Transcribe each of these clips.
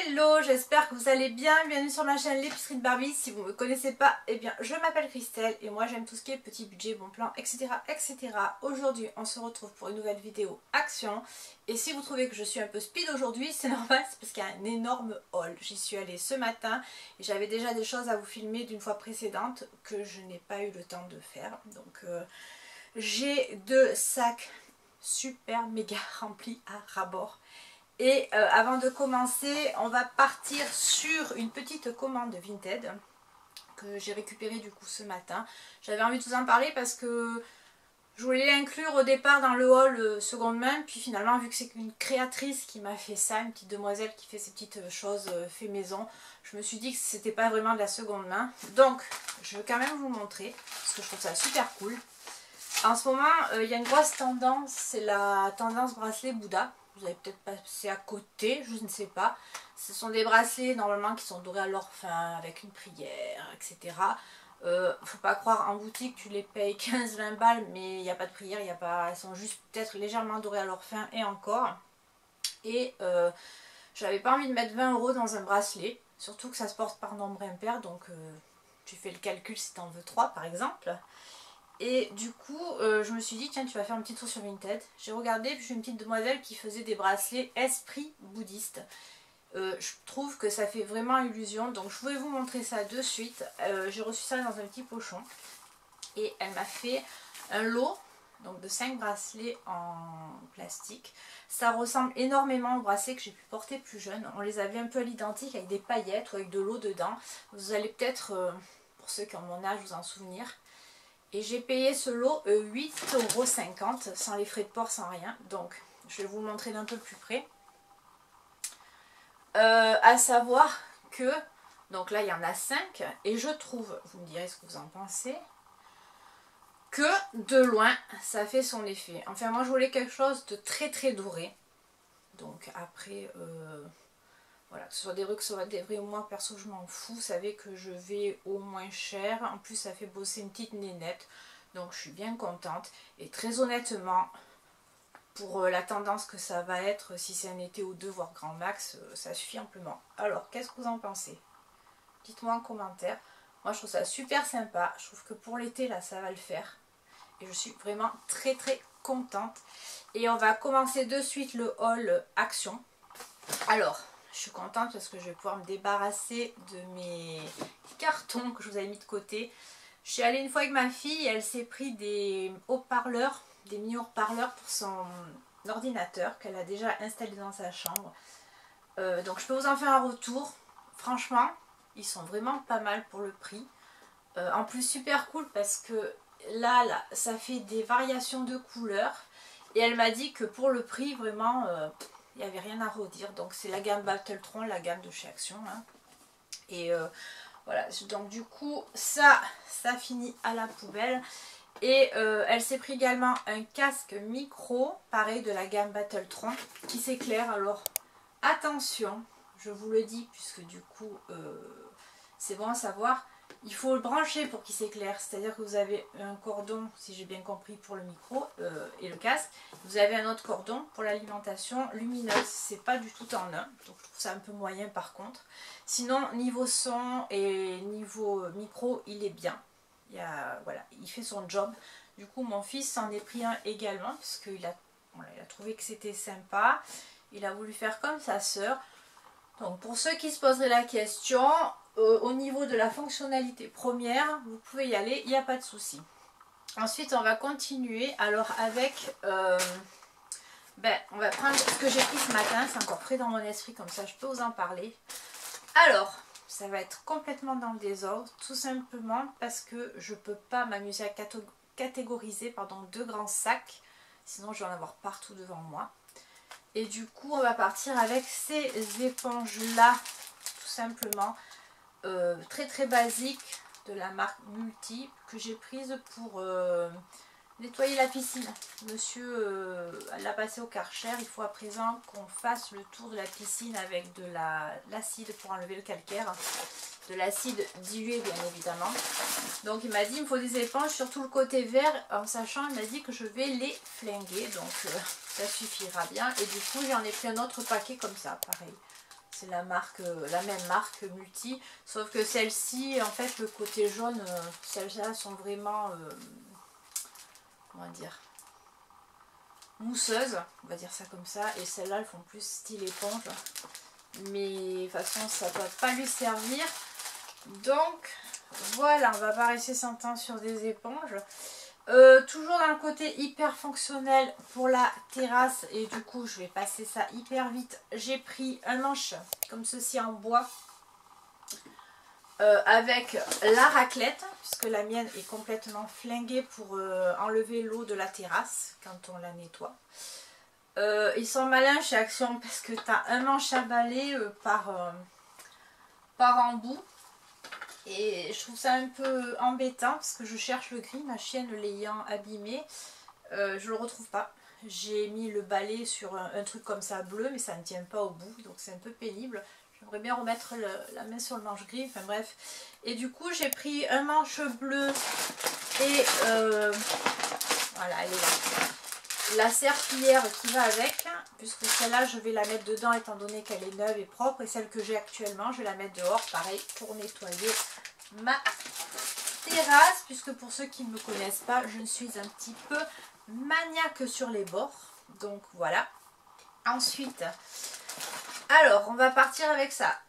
Hello, j'espère que vous allez bien, bienvenue sur ma chaîne l'épicerie de Barbie. Si vous ne me connaissez pas, eh bien je m'appelle Christelle et moi j'aime tout ce qui est petit budget, bon plan, etc. etc. Aujourd'hui on se retrouve pour une nouvelle vidéo action. Et si vous trouvez que je suis un peu speed aujourd'hui, c'est normal, c'est parce qu'il y a un énorme haul. J'y suis allée ce matin et j'avais déjà des choses à vous filmer d'une fois précédente que je n'ai pas eu le temps de faire. Donc j'ai deux sacs super méga remplis à ras-bord. Et avant de commencer, on va partir sur une petite commande Vinted que j'ai récupérée du coup ce matin. J'avais envie de vous en parler parce que je voulais l'inclure au départ dans le haul seconde main. Puis finalement, vu que c'est une créatrice qui m'a fait ça, une petite demoiselle qui fait ces petites choses fait maison, je me suis dit que c'était pas vraiment de la seconde main. Donc, je veux quand même vous montrer parce que je trouve ça super cool. En ce moment, il y a une grosse tendance, c'est la tendance bracelet Bouddha. Vous avez peut-être passé à côté, je ne sais pas. Ce sont des bracelets normalement qui sont dorés à l'or fin avec une prière, etc. Faut pas croire, en boutique tu les payes 15-20 balles, mais il n'y a pas de prière, il y a pas, elles sont juste peut-être légèrement dorées à l'or fin et encore. Et j'avais pas envie de mettre 20 € dans un bracelet, surtout que ça se porte par nombre impair, donc tu fais le calcul si tu en veux 3 par exemple. Et du coup, je me suis dit, tiens, tu vas faire un petit tour sur Vinted. J'ai regardé, puis j'ai une petite demoiselle qui faisait des bracelets esprit bouddhiste. Je trouve que ça fait vraiment illusion, donc je voulais vous montrer ça de suite. J'ai reçu ça dans un petit pochon. Et elle m'a fait un lot donc de 5 bracelets en plastique. Ça ressemble énormément aux bracelets que j'ai pu porter plus jeune. On les avait un peu à l'identique avec des paillettes ou avec de l'eau dedans. Vous allez peut-être, pour ceux qui ont mon âge, vous en souvenir. Et j'ai payé ce lot 8,50 € sans les frais de port, sans rien. Donc je vais vous le montrer d'un peu plus près. À savoir que, donc là il y en a 5. Et je trouve, vous me direz ce que vous en pensez, que de loin ça fait son effet. Enfin moi je voulais quelque chose de très très doré. Donc après... voilà, que ce soit des vrais, que ce soit des vrais, moi perso je m'en fous, vous savez que je vais au moins cher, en plus ça fait bosser une petite nénette, donc je suis bien contente. Et très honnêtement, pour la tendance que ça va être, si c'est un été ou deux, voire grand max, ça suffit amplement. Alors, qu'est-ce que vous en pensez? Dites-moi en commentaire. Moi je trouve ça super sympa, je trouve que pour l'été là ça va le faire. Et je suis vraiment très très contente. Et on va commencer de suite le haul action. Alors... je suis contente parce que je vais pouvoir me débarrasser de mes cartons que je vous avais mis de côté. Je suis allée une fois avec ma fille, elle s'est pris des haut-parleurs, des mini haut-parleurs pour son ordinateur qu'elle a déjà installé dans sa chambre. Donc je peux vous en faire un retour. Franchement, ils sont vraiment pas mal pour le prix. En plus super cool parce que là, ça fait des variations de couleurs. Et elle m'a dit que pour le prix, vraiment... il n'y avait rien à redire. Donc c'est la gamme Battletron, la gamme de chez Action. Hein. Et voilà, donc du coup ça finit à la poubelle. Et elle s'est pris également un casque micro, pareil de la gamme Battletron, qui s'éclaire. Alors attention, je vous le dis, puisque du coup c'est bon à savoir. Il faut le brancher pour qu'il s'éclaire, c'est-à-dire que vous avez un cordon, si j'ai bien compris, pour le micro et le casque. Vous avez un autre cordon pour l'alimentation lumineuse, c'est pas du tout en un, donc je trouve ça un peu moyen par contre. Sinon, niveau son et niveau micro, il est bien. Voilà, il fait son job. Du coup, mon fils s'en est pris un également, parce qu'il a, voilà, il a trouvé que c'était sympa. Il a voulu faire comme sa sœur. Donc pour ceux qui se poseraient la question... au niveau de la fonctionnalité première, vous pouvez y aller, il n'y a pas de souci. Ensuite, on va continuer alors avec... on va prendre ce que j'ai pris ce matin, c'est encore frais dans mon esprit, comme ça je peux vous en parler. Alors, ça va être complètement dans le désordre, tout simplement parce que je ne peux pas m'amuser à catégoriser deux grands sacs, sinon je vais en avoir partout devant moi. Et du coup, on va partir avec ces éponges-là, tout simplement. Très très basique de la marque Multi que j'ai prise pour nettoyer la piscine. Monsieur l'a passé au Karcher. Il faut à présent qu'on fasse le tour de la piscine avec de l'acide pour enlever le calcaire, de l'acide dilué bien évidemment. Donc il m'a dit il me faut des éponges sur tout le côté vert, en sachant il m'a dit que je vais les flinguer, donc ça suffira bien. Et du coup j'en ai pris un autre paquet comme ça, pareil. C'est la marque, la même marque Multi, sauf que celle-ci, en fait, le côté jaune, celles-là sont vraiment, comment dire, mousseuses, on va dire ça comme ça, et celles-là, elles font plus style éponge. Mais de toute façon, ça ne va pas lui servir. Donc, voilà, on va pas rester 100 ans sur des éponges. Toujours dans le côté hyper fonctionnel pour la terrasse, et du coup je vais passer ça hyper vite. J'ai pris un manche comme ceci en bois avec la raclette, puisque la mienne est complètement flinguée pour enlever l'eau de la terrasse quand on la nettoie. Ils sont malins chez Action parce que tu as un manche à balai par embout. Et je trouve ça un peu embêtant parce que je cherche le gris, ma chienne l'ayant abîmé, je le retrouve pas. J'ai mis le balai sur un truc comme ça bleu, mais ça ne tient pas au bout, donc c'est un peu pénible. J'aimerais bien remettre la main sur le manche gris, enfin bref. Et du coup j'ai pris un manche bleu et voilà, elle est là. La serpillière qui va avec, puisque celle-là je vais la mettre dedans étant donné qu'elle est neuve et propre, et celle que j'ai actuellement je vais la mettre dehors, pareil, pour nettoyer ma terrasse, puisque pour ceux qui ne me connaissent pas, je suis un petit peu maniaque sur les bords, donc voilà. Ensuite, alors on va partir avec ça.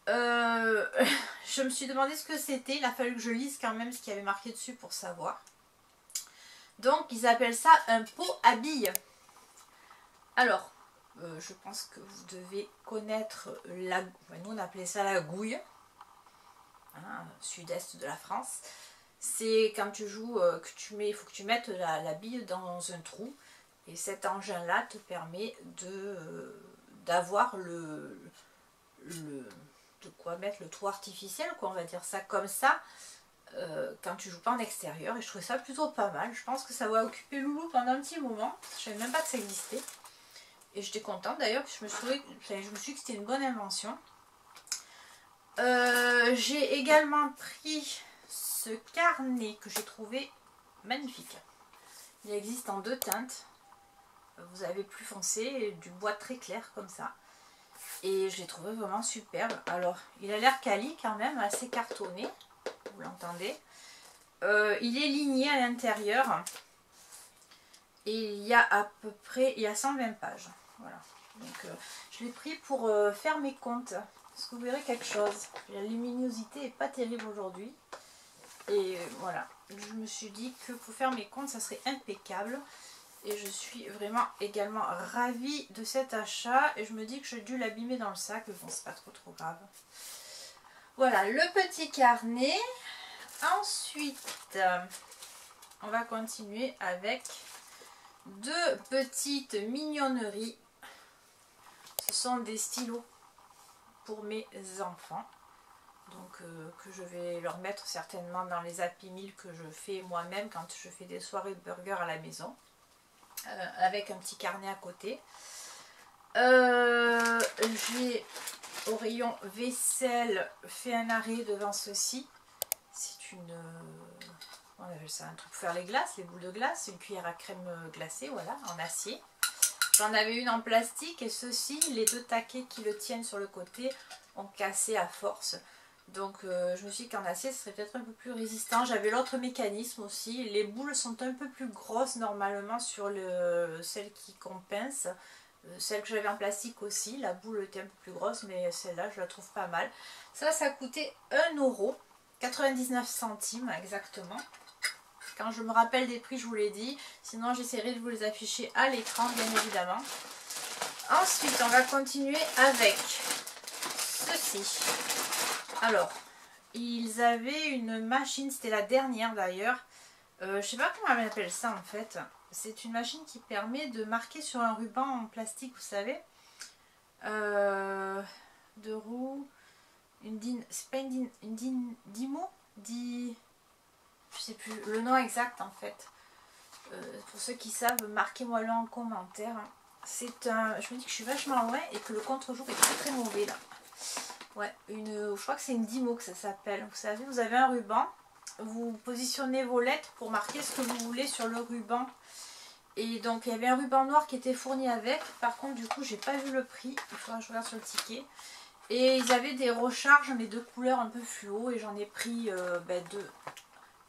Je me suis demandé ce que c'était, il a fallu que je lise quand même ce qu'il y avait marqué dessus pour savoir. Donc ils appellent ça un pot à billes. Alors, je pense que vous devez connaître la... Nous on appelait ça la gouille, hein, sud-est de la France. C'est quand tu joues, que tu mets, il faut que tu mettes la bille dans un trou. Et cet engin-là te permet d'avoir de quoi mettre le trou artificiel, quoi, on va dire ça comme ça. Quand tu joues pas en extérieur, et je trouvais ça plutôt pas mal. Je pense que ça va occuper Loulou pendant un petit moment. Je savais même pas que ça existait, et j'étais contente d'ailleurs, je me suis dit que c'était une bonne invention. J'ai également pris ce carnet que j'ai trouvé magnifique. Il existe en 2 teintes. Vous avez plus foncé et du bois très clair comme ça, et je l'ai trouvé vraiment superbe. Alors il a l'air quali quand même, assez cartonné, vous l'entendez. Il est ligné à l'intérieur et il y a à peu près 120 pages. Voilà. Donc je l'ai pris pour faire mes comptes, parce que vous verrez quelque chose. La luminosité est pas terrible aujourd'hui. Et voilà, je me suis dit que pour faire mes comptes ça serait impeccable. Et je suis vraiment également ravie de cet achat. Et je me dis que j'ai dû l'abîmer dans le sac, mais bon c'est pas trop grave. Voilà le petit carnet. Ensuite, on va continuer avec 2 petites mignonneries. Ce sont des stylos pour mes enfants. Donc que je vais leur mettre certainement dans les Happy Meal que je fais moi-même quand je fais des soirées de burger à la maison. Avec un petit carnet à côté. J'ai au rayon vaisselle fait un arrêt devant ceci. C'est une... on appelle ça un truc pour faire les glaces, les boules de glace. C'est une cuillère à crème glacée, voilà, en acier. J'en avais une en plastique et ceci, les 2 taquets qui le tiennent sur le côté ont cassé à force. Donc je me suis dit qu'en acier ce serait peut-être un peu plus résistant. J'avais l'autre mécanisme aussi. Les boules sont un peu plus grosses normalement sur celle qu'on pince. Celle que j'avais en plastique aussi, la boule était un peu plus grosse, mais celle-là je la trouve pas mal. Ça coûtait 1,99 € exactement. Quand je me rappelle des prix je vous l'ai dit. Sinon j'essaierai de vous les afficher à l'écran bien évidemment. Ensuite on va continuer avec ceci. Alors, ils avaient une machine, c'était la dernière d'ailleurs. Je sais pas comment on appelle ça en fait. C'est une machine qui permet de marquer sur un ruban en plastique, vous savez. 2 roues. C'est pas une Dimo, je sais plus le nom exact en fait. Pour ceux qui savent, marquez-moi le en commentaire. C'est un. Je me dis que je suis vachement loin et que le contre-jour est très mauvais là. Ouais, je crois que c'est une Dimo que ça s'appelle. Vous savez, vous avez un ruban, vous positionnez vos lettres pour marquer ce que vous voulez sur le ruban. Et donc il y avait un ruban noir qui était fourni avec. Par contre du coup j'ai pas vu le prix, il faudra que je regarde sur le ticket. Et ils avaient des recharges mais de couleurs un peu fluo et j'en ai pris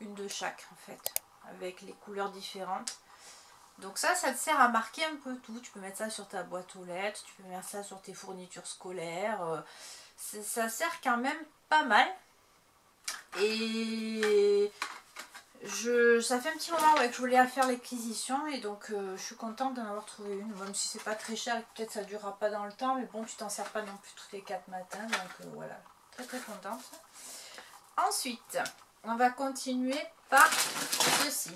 une de chaque en fait, avec les couleurs différentes. Donc ça te sert à marquer un peu tout. Tu peux mettre ça sur ta boîte aux lettres, tu peux mettre ça sur tes fournitures scolaires. Ça sert quand même pas mal. Et ça fait un petit moment que je voulais faire l'acquisition et donc je suis contente d'en avoir trouvé une, même si c'est pas très cher et peut-être ça durera pas dans le temps, mais bon, tu t'en sers pas non plus tous les 4 matins, donc voilà, très très contente. Ensuite, on va continuer par ceci.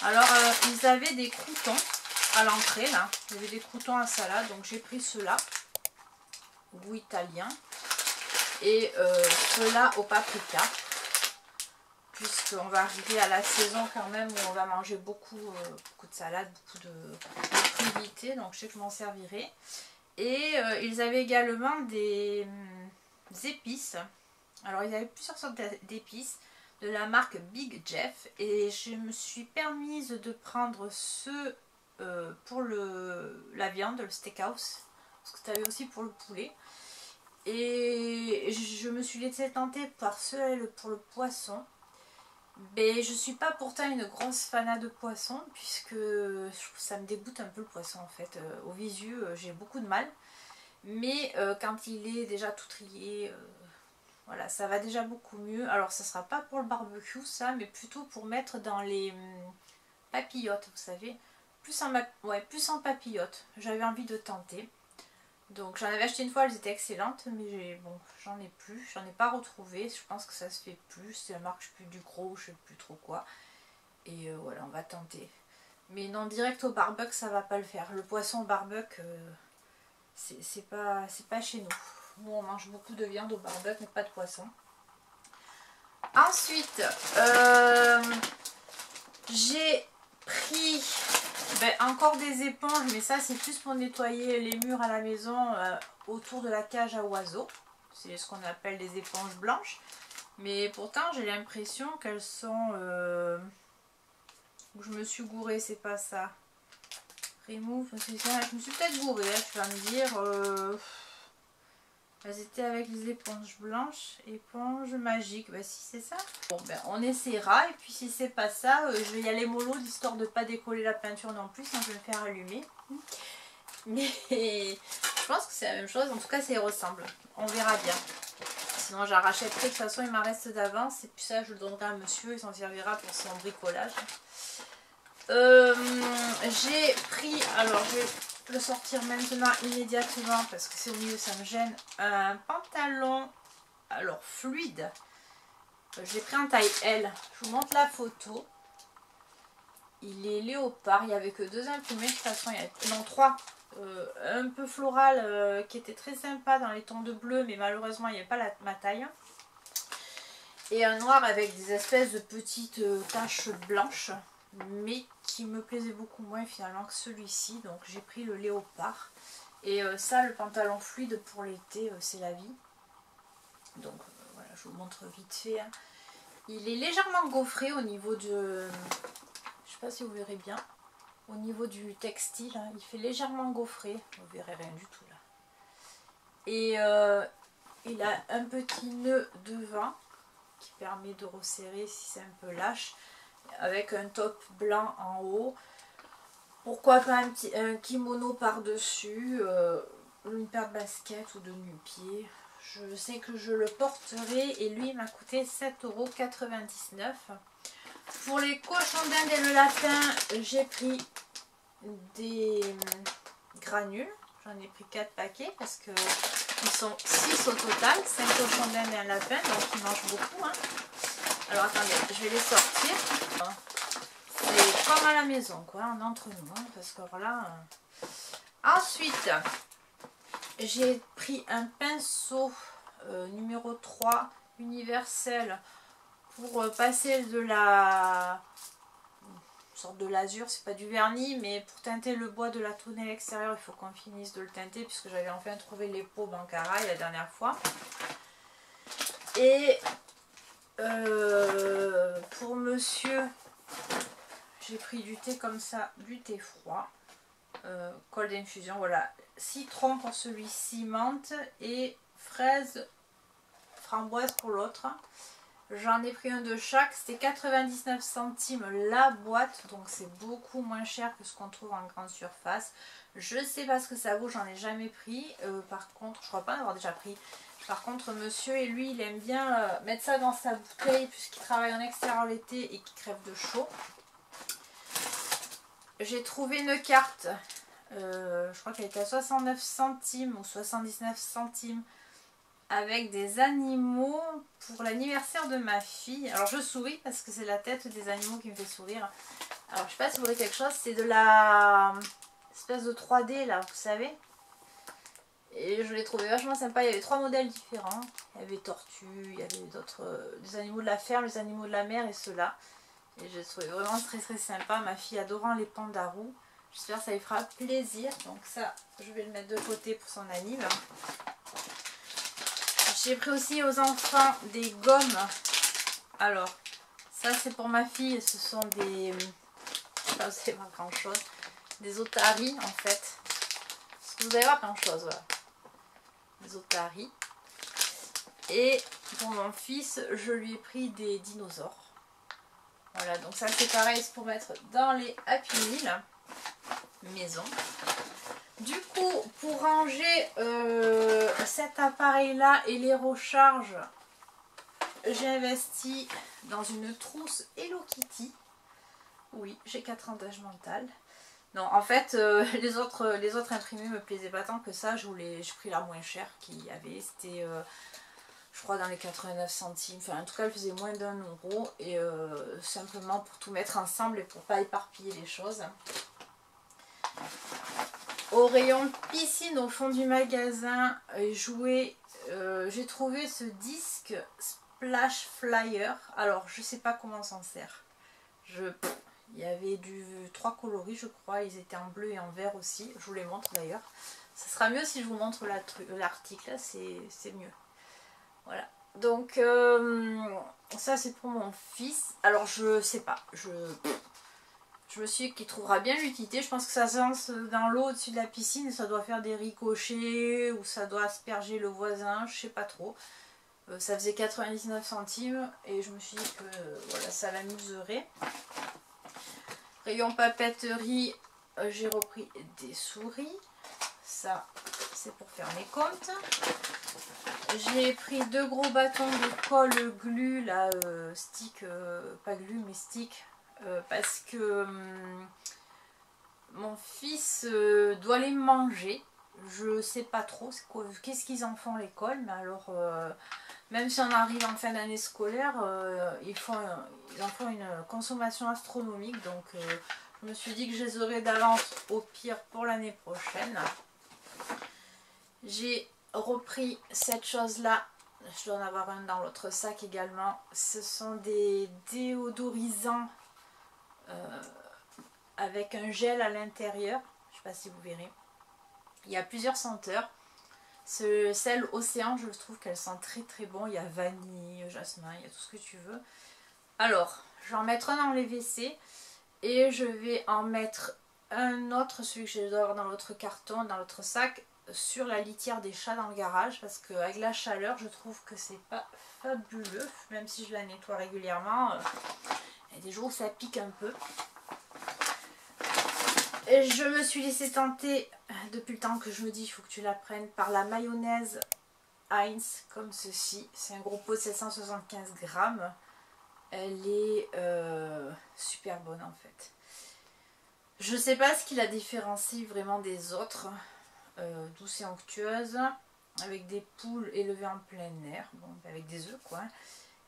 Alors, ils avaient des croûtons à l'entrée, là, il y avait des croûtons à salade, donc j'ai pris ceux-là, goût italien, et ceux-là au paprika. Puisqu'on va arriver à la saison quand même où on va manger beaucoup de salade, beaucoup de crudités, donc je sais que je m'en servirai. Et ils avaient également des épices. Alors ils avaient plusieurs sortes d'épices de la marque Big Jeff et je me suis permise de prendre ceux pour la viande, le steakhouse, parce que tu avais aussi pour le poulet. Et je me suis laissée tenter par ceux pour le poisson. Mais je suis pas pourtant une grosse fanat de poisson puisque ça me dégoûte un peu le poisson en fait. Au visu j'ai beaucoup de mal. Mais quand il est déjà tout trié, voilà, ça va déjà beaucoup mieux. Alors ça sera pas pour le barbecue ça, mais plutôt pour mettre dans les papillotes, vous savez. Plus en papillotes. J'avais envie de tenter. Donc j'en avais acheté une fois, elles étaient excellentes, mais bon, j'en ai plus, j'en ai pas retrouvé, je pense que ça se fait plus, c'est la marque, je sais plus, du gros, je sais plus trop quoi. Et voilà, on va tenter. Mais non, direct au barbecue, ça va pas le faire. Le poisson au barbecue, c'est pas chez nous. Nous, on mange beaucoup de viande au barbecue, mais pas de poisson. Ensuite, j'ai pris encore des éponges, mais ça c'est plus pour nettoyer les murs à la maison autour de la cage à oiseaux. C'est ce qu'on appelle des éponges blanches. Mais pourtant j'ai l'impression qu'elles sont... je me suis gourée, c'est pas ça. Remove, c'est ça. Je me suis peut-être gourée, hein, tu vas me dire... Elles étaient avec les éponges blanches, éponges magiques. Bah si c'est ça. Bon on essaiera et puis si c'est pas ça, je vais y aller mollo histoire de pas décoller la peinture non plus, sinon je vais me faire allumer. Mais je pense que c'est la même chose, en tout cas ça y ressemble. On verra bien. Sinon j'en rachèterai, de toute façon il m'en reste d'avance et puis ça je le donnerai à monsieur, il s'en servira pour son bricolage. J'ai pris, alors je vais le sortir maintenant immédiatement parce que c'est au milieu, ça me gêne, un pantalon alors fluide. J'ai pris en taille L, je vous montre la photo. Il est léopard, il n'y avait que 2 imprimés, de toute façon il y avait, non 3, un peu floral qui était très sympa dans les tons de bleu, mais malheureusement il n'y avait pas ma taille. Et un noir avec des espèces de petites taches blanches, mais qui me plaisait beaucoup moins finalement que celui-ci, donc j'ai pris le léopard. Et ça, le pantalon fluide pour l'été, c'est la vie. Donc voilà, je vous montre vite fait. Hein. Il est légèrement gaufré au niveau de... Je sais pas si vous verrez bien. Au niveau du textile, hein, il fait légèrement gaufré. Vous verrez rien du tout là. Et il a un petit nœud devant qui permet de resserrer si c'est un peu lâche. Avec un top blanc en haut. Pourquoi pas un kimono par-dessus. Une paire de baskets ou de nu-pieds. Je sais que je le porterai et lui m'a coûté 7,99 €. Pour les cochons d'Inde et le lapin, j'ai pris des granules. J'en ai pris 4 paquets parce que ils sont 6 au total. 5 cochons d'Inde et un lapin, donc ils mangent beaucoup. Hein. Alors attendez, je vais les sortir. C'est comme à la maison, quoi, entre nous. Hein, parce que voilà. Ensuite, j'ai pris un pinceau numéro 3 universel pour passer de la sorte de l'azur, c'est pas du vernis, mais pour teinter le bois de la tonnelle extérieure, il faut qu'on finisse de le teinter puisque j'avais enfin trouvé les pots Bancarai la dernière fois. Et pour monsieur, j'ai pris du thé comme ça, du thé froid, cold infusion, voilà, citron pour celui-ci, menthe et fraise, framboise pour l'autre. J'en ai pris un de chaque, c'était 99 centimes la boîte, donc c'est beaucoup moins cher que ce qu'on trouve en grande surface. Je sais pas ce que ça vaut, j'en ai jamais pris. Par contre, je crois pas en avoir déjà pris. Par contre, monsieur et lui, il aime bien mettre ça dans sa bouteille puisqu'il travaille en extérieur l'été et qu'il crève de chaud. J'ai trouvé une carte, je crois qu'elle était à 69 centimes ou 79 centimes. Avec des animaux pour l'anniversaire de ma fille. Alors je souris parce que c'est la tête des animaux qui me fait sourire. Alors je sais pas si vous voyez quelque chose, c'est de la espèce de 3D là, vous savez. Et je l'ai trouvé vachement sympa, il y avait 3 modèles différents. Il y avait tortues, il y avait d'autres, des animaux de la ferme, les animaux de la mer et ceux-là. Et je l'ai trouvé vraiment très sympa, ma fille adorant les pandarous. J'espère que ça lui fera plaisir. Donc ça, je vais le mettre de côté pour son anniv. J'ai pris aussi aux enfants des gommes. Alors, ça c'est pour ma fille. Ce sont des... je sais pas, c'est pas grand chose. Des otaries en fait. Parce que vous allez voir grand chose, voilà. Des otaries. Et pour mon fils, je lui ai pris des dinosaures. Voilà, donc ça c'est pareil, c'est pour mettre dans les Happy Meal maison. Du coup, pour ranger cet appareil là et les recharges, j'ai investi dans une trousse Hello Kitty. Oui, j'ai 4 ans d'âge mental. Non, en fait, les autres imprimés me plaisaient pas tant que ça. J'ai pris la moins chère qu'il y avait. C'était, je crois, dans les 89 centimes. Enfin, en tout cas, elle faisait moins d'1 euro. Et simplement pour tout mettre ensemble et pour pas éparpiller les choses. Au rayon piscine au fond du magasin, jouets, j'ai trouvé ce disque Splash Flyer. Alors je sais pas comment on s'en sert. Il y avait 3 coloris je crois, ils étaient en bleu et en vert aussi. Je vous les montre d'ailleurs. Ce sera mieux si je vous montre l'article, c'est mieux. Voilà. Donc ça c'est pour mon fils. Alors je sais pas, je me suis dit qu'il trouvera bien l'utilité. Je pense que ça se lance dans l'eau au-dessus de la piscine et ça doit faire des ricochets ou ça doit asperger le voisin, je sais pas trop. Ça faisait 99 centimes et je me suis dit que voilà, ça l'amuserait. Rayon papeterie, j'ai repris des souris. Ça, c'est pour faire mes comptes. J'ai pris 2 gros bâtons de colle glu, là, stick, pas glu mais stick. Parce que mon fils doit les manger. Je sais pas trop qu'est-ce qu'ils en font à l'école, mais alors même si on arrive en fin d'année scolaire, ils en font une consommation astronomique. Donc je me suis dit que je les aurais d'avance au pire pour l'année prochaine. J'ai repris cette chose là. Je dois en avoir un dans l'autre sac également. Ce sont des déodorisants avec un gel à l'intérieur. Je ne sais pas si vous verrez. Il y a plusieurs senteurs. Celle océan, je trouve qu'elle sent très bon. Il y a vanille, jasmin, il y a tout ce que tu veux. Alors, je vais en mettre un dans les WC et je vais en mettre un autre, celui que je dois avoir dans l'autre carton, dans l'autre sac, sur la litière des chats dans le garage, parce qu'avec la chaleur, je trouve que c'est pas fabuleux, même si je la nettoie régulièrement. Il y a des jours où ça pique un peu. Et je me suis laissé tenter, depuis le temps que je me dis il faut que tu la prennes, par la mayonnaise Heinz, comme ceci. C'est un gros pot de 775 grammes. Elle est super bonne en fait. Je sais pas ce qui la différencie vraiment des autres. Douce et onctueuse, avec des poules élevées en plein air, bon, avec des œufs quoi.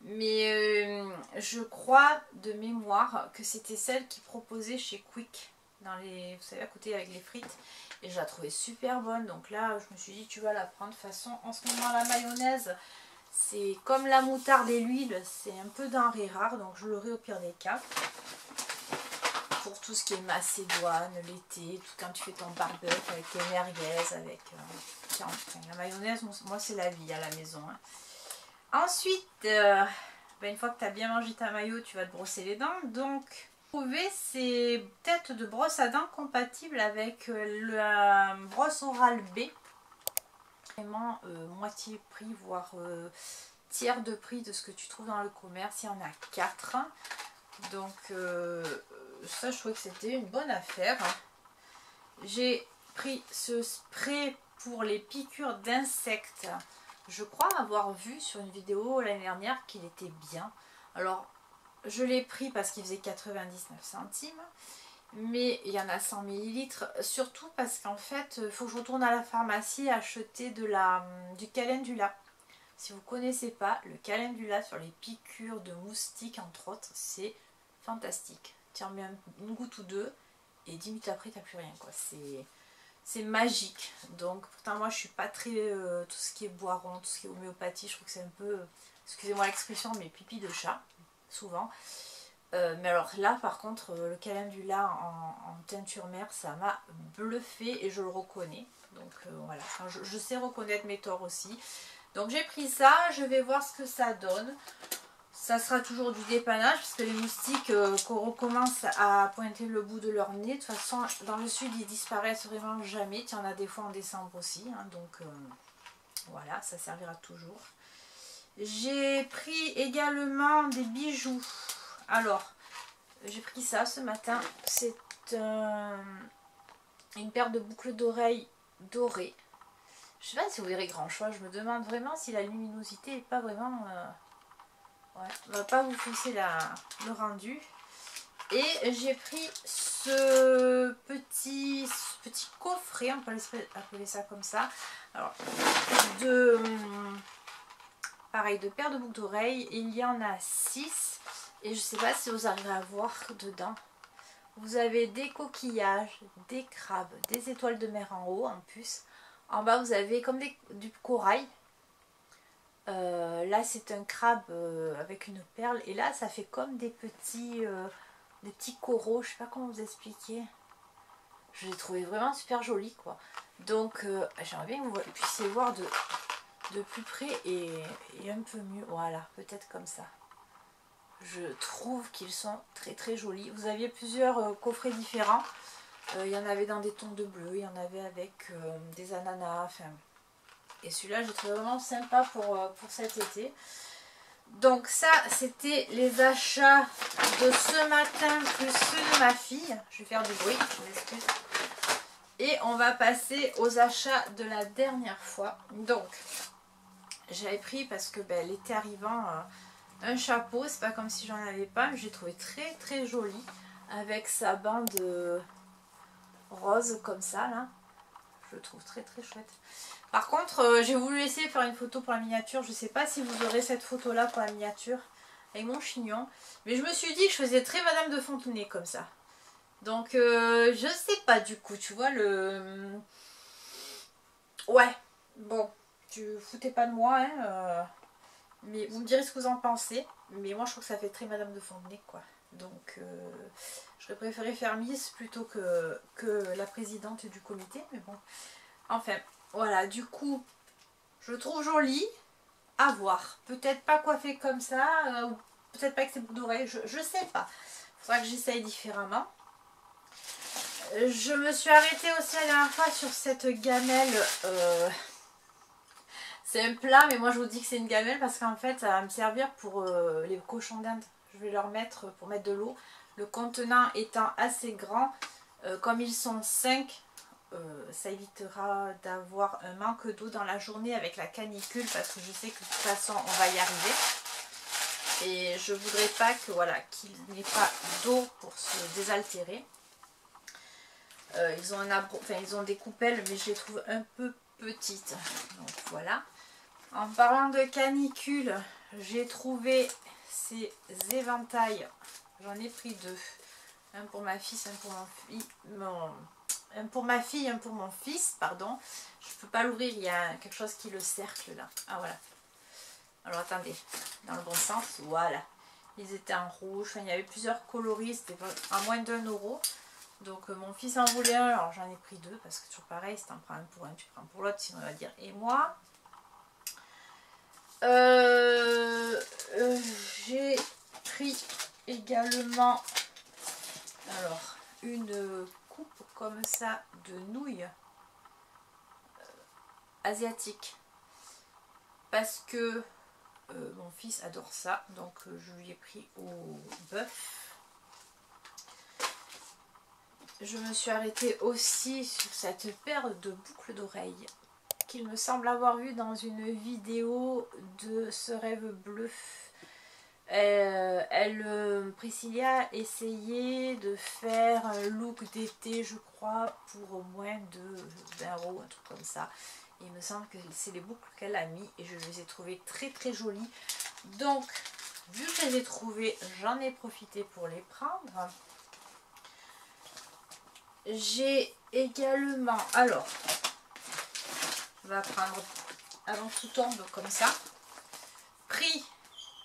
Mais je crois de mémoire que c'était celle qui proposait chez Quick, dans les, vous savez, à côté avec les frites. Et je la trouvais super bonne, donc là je me suis dit tu vas la prendre. De toute façon en ce moment la mayonnaise c'est comme la moutarde et l'huile, c'est un peu denrée rare, donc je l'aurai au pire des cas. Pour tout ce qui est macédoine, l'été, tout quand tu fais ton barbecue avec tes merguez, avec la mayonnaise, moi c'est la vie à la maison. Hein. Ensuite, une fois que tu as bien mangé ta mayo, tu vas te brosser les dents. Donc, trouver ces têtes de brosse à dents compatibles avec la brosse Oral-B. vraiment moitié prix, voire tiers de prix de ce que tu trouves dans le commerce. Il y en a 4. Donc ça, je trouvais que c'était une bonne affaire. J'ai pris ce spray pour les piqûres d'insectes. Je crois avoir vu sur une vidéo l'année dernière qu'il était bien. Alors, je l'ai pris parce qu'il faisait 99 centimes. Mais il y en a 100 ml. Surtout parce qu'en fait, il faut que je retourne à la pharmacie acheter du calendula. Si vous ne connaissez pas, le calendula sur les piqûres de moustiques, entre autres, c'est fantastique. Tu en mets une goutte ou deux et 10 minutes après, tu n'as plus rien, quoi. C'est magique. Donc, pourtant, moi, je suis pas très... tout ce qui est boiron, tout ce qui est homéopathie, je trouve que c'est un peu... excusez-moi l'expression, mais pipi de chat, souvent. Mais alors là, par contre, le calendula en teinture mère, ça m'a bluffé et je le reconnais. Donc, voilà. Enfin, je sais reconnaître mes torts aussi. Donc, j'ai pris ça. Je vais voir ce que ça donne. Ça sera toujours du dépannage parce que les moustiques qu'on recommence à pointer le bout de leur nez, de toute façon dans le sud ils disparaissent vraiment jamais. Il y en a des fois en décembre aussi, hein, donc voilà, ça servira toujours. J'ai pris également des bijoux. Alors, j'ai pris ça ce matin. C'est une paire de boucles d'oreilles dorées. Je sais pas si vous verrez grand choix, je me demande vraiment si la luminosité n'est pas vraiment... ouais, on va pas vous fausser le rendu. Et j'ai pris ce petit coffret, on peut appeler ça comme ça. Alors, pareil, de paires de boucles d'oreilles. Il y en a 6. Et je sais pas si vous arrivez à voir dedans. Vous avez des coquillages, des crabes, des étoiles de mer en haut en plus. En bas, vous avez comme du corail. Là c'est un crabe avec une perle et là ça fait comme des petits coraux, je sais pas comment vous expliquer. Je l'ai trouvé vraiment super joli quoi. Donc j'aimerais bien que vous puissiez voir de plus près et un peu mieux. Voilà, peut-être comme ça. Je trouve qu'ils sont très très jolis. Vous aviez plusieurs coffrets différents. Il y en avait dans des tons de bleu, il y en avait avec des ananas, enfin... Et celui-là, j'ai trouvé vraiment sympa pour cet été. Donc ça, c'était les achats de ce matin plus ceux de ma fille. Je vais faire du bruit, je m'excuse. Et on va passer aux achats de la dernière fois. Donc, j'avais pris parce que l'été arrivant, un chapeau. C'est pas comme si j'en avais pas, mais j'ai trouvé très très joli. Avec sa bande rose comme ça, là. Je le trouve très très chouette. Par contre, j'ai voulu essayer de faire une photo pour la miniature. Je ne sais pas si vous aurez cette photo-là pour la miniature avec mon chignon. Mais je me suis dit que je faisais très Madame de Fontenay comme ça. Donc, je sais pas du coup, tu vois, ouais, bon, tu foutez pas de moi, hein. Mais vous me direz ce que vous en pensez. Mais moi, je trouve que ça fait très Madame de Fontenay, quoi. Donc, j'aurais préféré faire Miss plutôt que la présidente du comité. Mais bon, enfin... Voilà, du coup, je le trouve joli à voir. Peut-être pas coiffé comme ça, ou peut-être pas avec ses boucles d'oreilles, je sais pas. Il faudra que j'essaye différemment. Je me suis arrêtée aussi la dernière fois sur cette gamelle. C'est un plat, mais moi je vous dis que c'est une gamelle parce qu'en fait, ça va me servir pour les cochons d'Inde. Je vais leur mettre, pour mettre de l'eau. Le contenant étant assez grand, comme ils sont 5, ça évitera d'avoir un manque d'eau dans la journée avec la canicule parce que je sais que de toute façon on va y arriver et je voudrais pas que voilà qu'il n'ait pas d'eau pour se désaltérer. Ils ont des coupelles mais je les trouve un peu petites, donc voilà. En parlant de canicule, j'ai trouvé ces éventails, j'en ai pris 2, un pour ma fille, un pour un pour ma fille, un pour mon fils, pardon. Je ne peux pas l'ouvrir, il y a quelque chose qui le cercle là. Ah voilà. Alors attendez, dans le bon sens, voilà. Ils étaient en rouge, enfin, il y avait plusieurs coloris, c'était à moins d'1 €. Donc mon fils en voulait un, alors j'en ai pris 2 parce que toujours pareil, si tu en prends un pour un, tu prends pour l'autre, sinon il va dire et moi. J'ai pris également alors une coupe comme ça de nouilles asiatique. Parce que mon fils adore ça. Donc je lui ai pris au bœuf. Je me suis arrêtée aussi sur cette paire de boucles d'oreilles qu'il me semble avoir vu dans une vidéo de Ce Rêve Bleu. Priscilla essayait de faire un look d'été, je crois, pour moins de 20 €, un truc comme ça. Et il me semble que c'est les boucles qu'elle a mis et je les ai trouvées très très jolies. Donc, vu que je les ai trouvées, j'en ai profité pour les prendre. J'ai également, alors, on va prendre avant que tout tombe comme ça, pris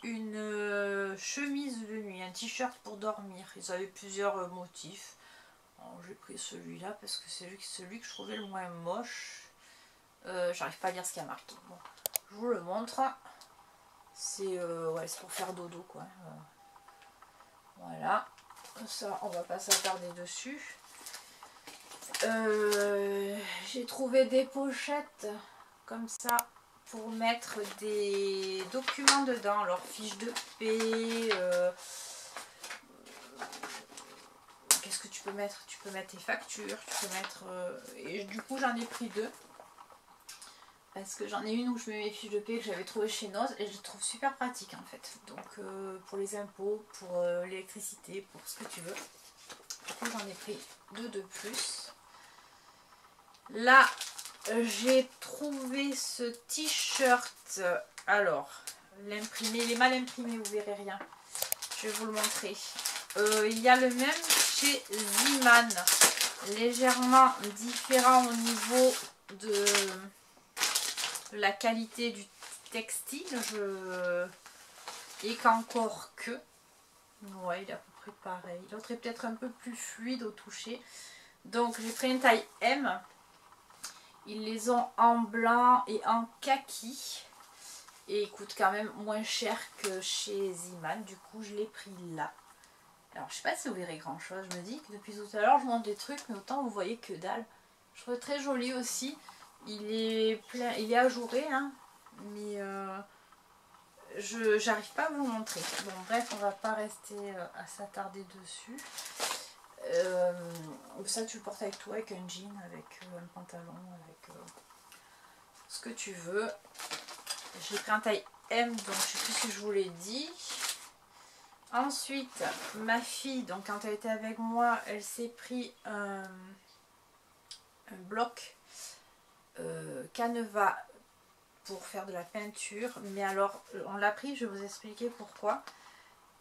une chemise de nuit, un t-shirt pour dormir. Ils avaient plusieurs motifs. J'ai pris celui-là parce que c'est celui que je trouvais le moins moche. J'arrive pas à lire ce qu'il y a marqué. Bon, je vous le montre. C'est ouais, pour faire dodo quoi. Voilà. Ça, on va pas s'attarder dessus. J'ai trouvé des pochettes comme ça pour mettre des documents dedans, alors fiches de paie, qu'est-ce que tu peux mettre? Tu peux mettre tes factures, tu peux mettre... et du coup j'en ai pris deux. Parce que j'en ai une où je mets mes fiches de paie que j'avais trouvées chez Noz et je les trouve super pratiques en fait. Donc pour les impôts, pour l'électricité, pour ce que tu veux. Du coup j'en ai pris deux de plus. Là, j'ai trouvé ce t-shirt. Alors, l'imprimé, il est mal imprimé, vous verrez rien. Je vais vous le montrer. Il y a le même chez Ziman. Légèrement différent au niveau de la qualité du textile. Et qu'encore que. Ouais, il est à peu près pareil. L'autre est peut-être un peu plus fluide au toucher. Donc, j'ai pris une taille M. Ils les ont en blanc et en kaki. Et ils coûtent quand même moins cher que chez Ziman. Du coup, je l'ai pris là. Alors, je sais pas si vous verrez grand chose. Je me dis que depuis tout à l'heure, je montre des trucs. Mais autant vous voyez que dalle. Je trouve très joli aussi. Il est plein, il est ajouré. Hein, mais j'arrive pas à vous montrer. Bon, bref, on va pas rester à s'attarder dessus. Ça tu le portes avec toi, avec un jean, avec un pantalon, avec ce que tu veux. J'ai pris un taille M, donc je sais plus si je vous l'ai dit. Ensuite ma fille, donc quand elle était avec moi, elle s'est pris un bloc Caneva pour faire de la peinture. Mais alors on l'a pris, je vais vous expliquer pourquoi.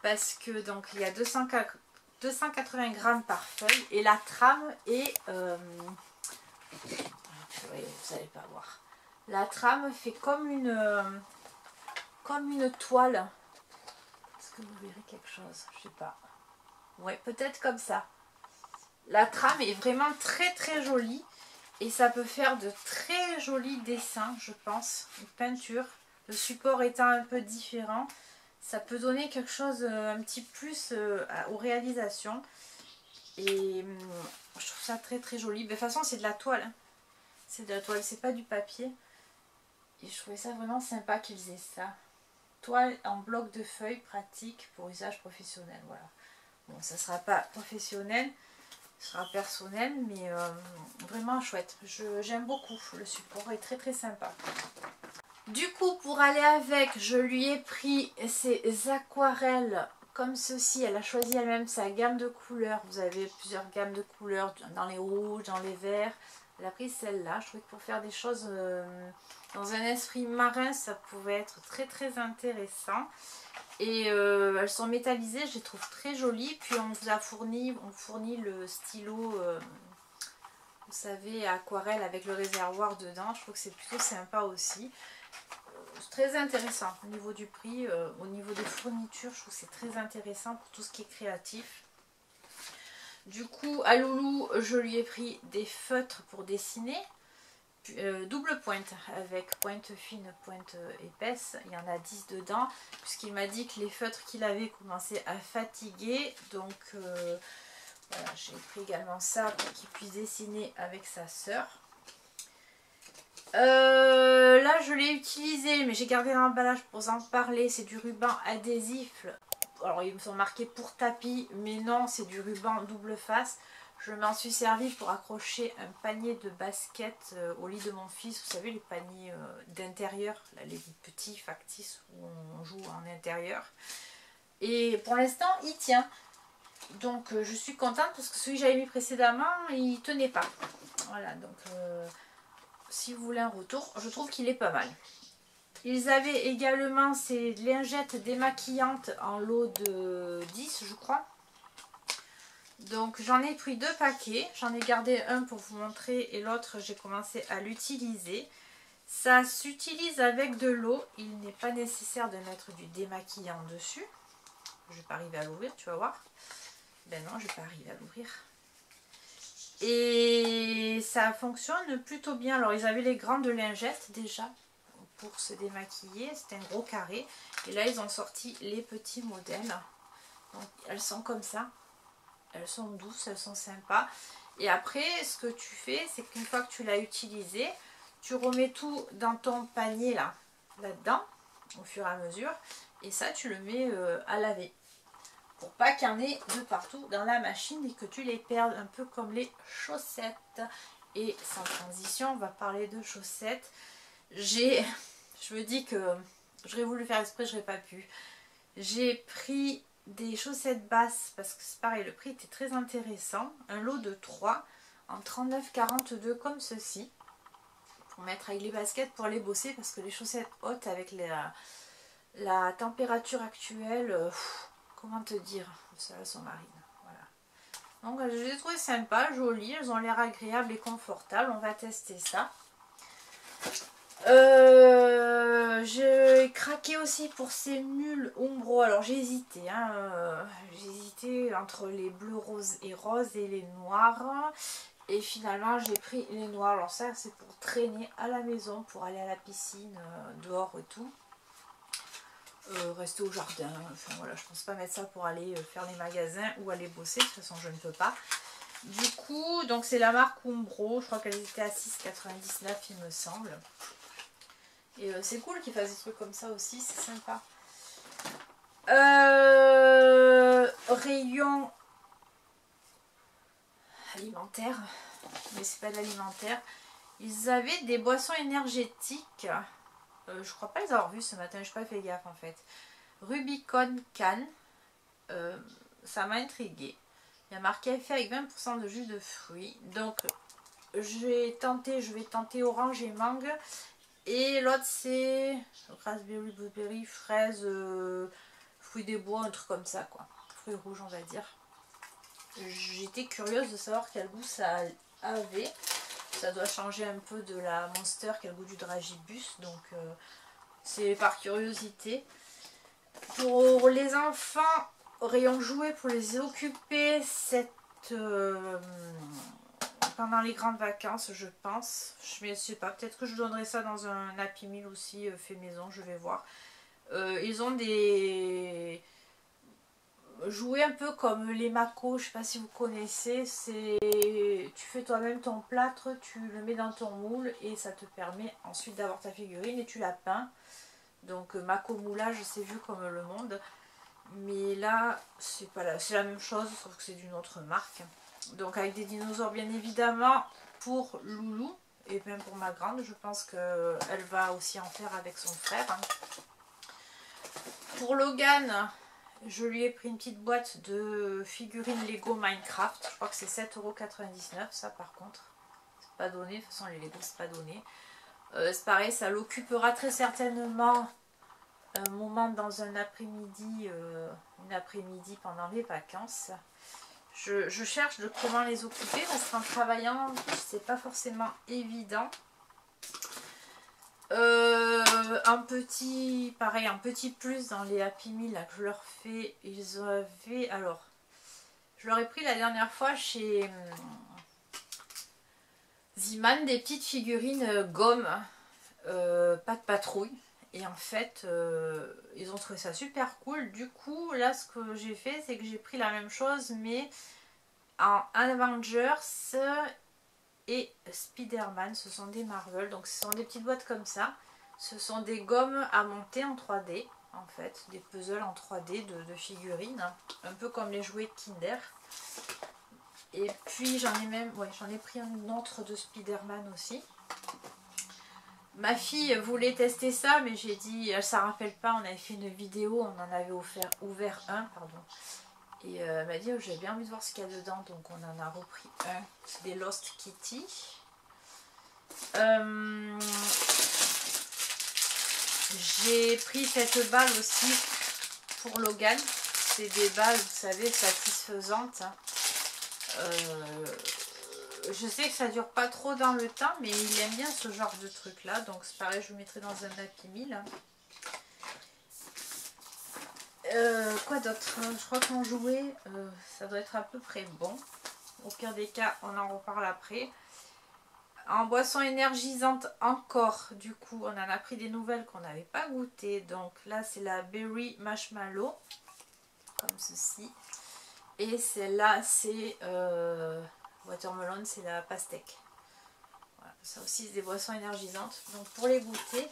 Parce que donc il y a 280 grammes par feuille et la trame est vous n'allez pas voir, la trame fait comme une toile. Est-ce que vous verrez quelque chose? Je sais pas, ouais, peut-être comme ça. La trame est vraiment très très jolie et ça peut faire de très jolis dessins, je pense, une peinture, le support étant un peu différent. Ça peut donner quelque chose un petit plus aux réalisations. Et je trouve ça très très joli. De toute façon c'est de la toile. Hein. C'est de la toile, c'est pas du papier. Et je trouvais ça vraiment sympa qu'ils aient ça. Toile en bloc de feuilles, pratique pour usage professionnel. Voilà. Bon, ça sera pas professionnel, ce sera personnel, mais vraiment chouette. J'aime beaucoup. Le support est très très sympa. Du coup, pour aller avec, je lui ai pris ces aquarelles comme ceci. Elle a choisi elle-même sa gamme de couleurs. Vous avez plusieurs gammes de couleurs dans les rouges, dans les verts. Elle a pris celle-là. Je trouvais que pour faire des choses dans un esprit marin, ça pouvait être très très intéressant. Et elles sont métallisées, je les trouve très jolies. Puis on vous a fournit le stylo, vous savez, aquarelle avec le réservoir dedans. Je trouve que c'est plutôt sympa aussi. Très intéressant au niveau du prix, au niveau des fournitures, je trouve que c'est très intéressant pour tout ce qui est créatif. Du coup, à Loulou, je lui ai pris des feutres pour dessiner, double pointe avec pointe fine, pointe épaisse. Il y en a 10 dedans, puisqu'il m'a dit que les feutres qu'il avait commençaient à fatiguer. Donc voilà, j'ai pris également ça pour qu'il puisse dessiner avec sa sœur. Là je l'ai utilisé mais j'ai gardé l'emballage pour vous en parler. C'est du ruban adhésif. Alors ils me sont marqués pour tapis mais non, c'est du ruban double face. Je m'en suis servi pour accrocher un panier de basket au lit de mon fils. Vous savez les paniers d'intérieur, les petits factices où on joue en intérieur. Et pour l'instant il tient. Donc je suis contente parce que celui que j'avais mis précédemment il tenait pas. Voilà, donc si vous voulez un retour, je trouve qu'il est pas mal. Ils avaient également ces lingettes démaquillantes en lot de 10 je crois. Donc j'en ai pris 2 paquets, j'en ai gardé un pour vous montrer et l'autre j'ai commencé à l'utiliser. Ça s'utilise avec de l'eau, il n'est pas nécessaire de mettre du démaquillant dessus. Je vais pas arriver à l'ouvrir, tu vas voir. Ben non, je vais pas arriver à l'ouvrir. Et ça fonctionne plutôt bien. Alors ils avaient les grandes lingettes déjà pour se démaquiller, c'était un gros carré. Et là ils ont sorti les petits modèles. Donc elles sont comme ça. Elles sont douces, elles sont sympas. Et après, ce que tu fais, c'est qu'une fois que tu l'as utilisé, tu remets tout dans ton panier là-dedans, au fur et à mesure. Et ça, tu le mets à laver. Pour pas qu'il y en ait de partout dans la machine et que tu les perdes. Un peu comme les chaussettes. Et sans transition, on va parler de chaussettes. Je me dis que j'aurais voulu faire exprès, je n'aurais pas pu. J'ai pris des chaussettes basses parce que c'est pareil, le prix était très intéressant. Un lot de 3 en 39,42 comme ceci. Pour mettre avec les baskets pour aller bosser parce que les chaussettes hautes avec la température actuelle, comment te dire, celles-là sont marines. Voilà. Donc je les ai trouvées sympas, jolies, elles ont l'air agréables et confortables. On va tester ça. J'ai craqué aussi pour ces mules Umbro. Alors j'ai hésité, j'ai hésité entre les bleus, roses et roses et les noirs. Et finalement j'ai pris les noirs. Alors ça c'est pour traîner à la maison, pour aller à la piscine, dehors et tout. Rester au jardin. Enfin voilà, je pense pas mettre ça pour aller faire les magasins ou aller bosser. De toute façon je ne peux pas. Du coup, donc c'est la marque Umbro. Je crois qu'elle était à 6,99 il me semble. Et c'est cool qu'ils fassent des trucs comme ça aussi, c'est sympa. Rayon alimentaire, mais c'est pas de l'alimentaire. Ils avaient des boissons énergétiques. Je crois pas les avoir vues ce matin, je n'ai pas fait gaffe en fait. Rubicon Canne. Ça m'a intriguée. Il y a marqué effet avec 20% de jus de fruits. Donc je vais tenter orange et mangue. Et l'autre c'est raspberry, blueberry, fraise, fruits des bois, un truc comme ça quoi. Fruits rouges on va dire. J'étais curieuse de savoir quel goût ça avait. Ça doit changer un peu de la Monster qui a le goût du dragibus. Donc c'est par curiosité. Pour les enfants, rayon jouets pour les occuper pendant les grandes vacances, je pense. Je ne sais pas, peut-être que je donnerai ça dans un Happy Meal aussi fait maison, je vais voir. Ils ont des jouets un peu comme les Mako, je ne sais pas si vous connaissez. Tu fais toi-même ton plâtre, tu le mets dans ton moule et ça te permet ensuite d'avoir ta figurine et tu la peins. Donc Mako moulage, c'est vu comme le monde. Mais là, c'est pas là, c'est la même chose, sauf que c'est d'une autre marque. Donc avec des dinosaures bien évidemment pour Loulou et même pour ma grande, je pense qu'elle va aussi en faire avec son frère. Pour Logan, je lui ai pris une petite boîte de figurines Lego Minecraft. Je crois que c'est 7,99 € ça par contre. C'est pas donné, de toute façon les Lego c'est pas donné. C'est pareil, ça l'occupera très certainement un moment dans un après-midi, une après-midi pendant les vacances. Je cherche de comment les occuper parce qu'en travaillant, c'est pas forcément évident. Un petit plus dans les Happy Meal là, que je leur fais. Ils avaient, alors, je leur ai pris la dernière fois chez Ziman des petites figurines gomme, pas de patrouille. Et en fait, ils ont trouvé ça super cool. Du coup, là, ce que j'ai fait, c'est que j'ai pris la même chose, mais en Avengers et Spider-Man. Ce sont des Marvel, donc ce sont des petites boîtes comme ça. Ce sont des gommes à monter en 3D, en fait, des puzzles en 3D de figurines, un peu comme les jouets Kinder. Et puis j'en ai même, ouais, j'en ai pris un autre de Spider-Man aussi. Ma fille voulait tester ça, mais j'ai dit, elle s'en rappelle pas, on avait fait une vidéo, on en avait ouvert un, pardon. Et elle m'a dit, oh, j'ai bien envie de voir ce qu'il y a dedans, donc on en a repris un. C'est des Lost Kitty. J'ai pris cette balle aussi pour Logan. C'est des balles, vous savez, satisfaisantes. Je sais que ça dure pas trop dans le temps, mais il aime bien ce genre de truc là. Donc c'est pareil, je le mettrai dans un Happy Meal. Quoi d'autre? Je crois qu'en jouet, ça doit être à peu près bon. Au pire des cas, on en reparle après. En boisson énergisante encore, du coup, on en a pris des nouvelles qu'on n'avait pas goûtées. Donc là, c'est la Berry Marshmallow, comme ceci. Et celle-là, c'est Watermelon, c'est la pastèque. Voilà, ça aussi, c'est des boissons énergisantes. Donc pour les goûter,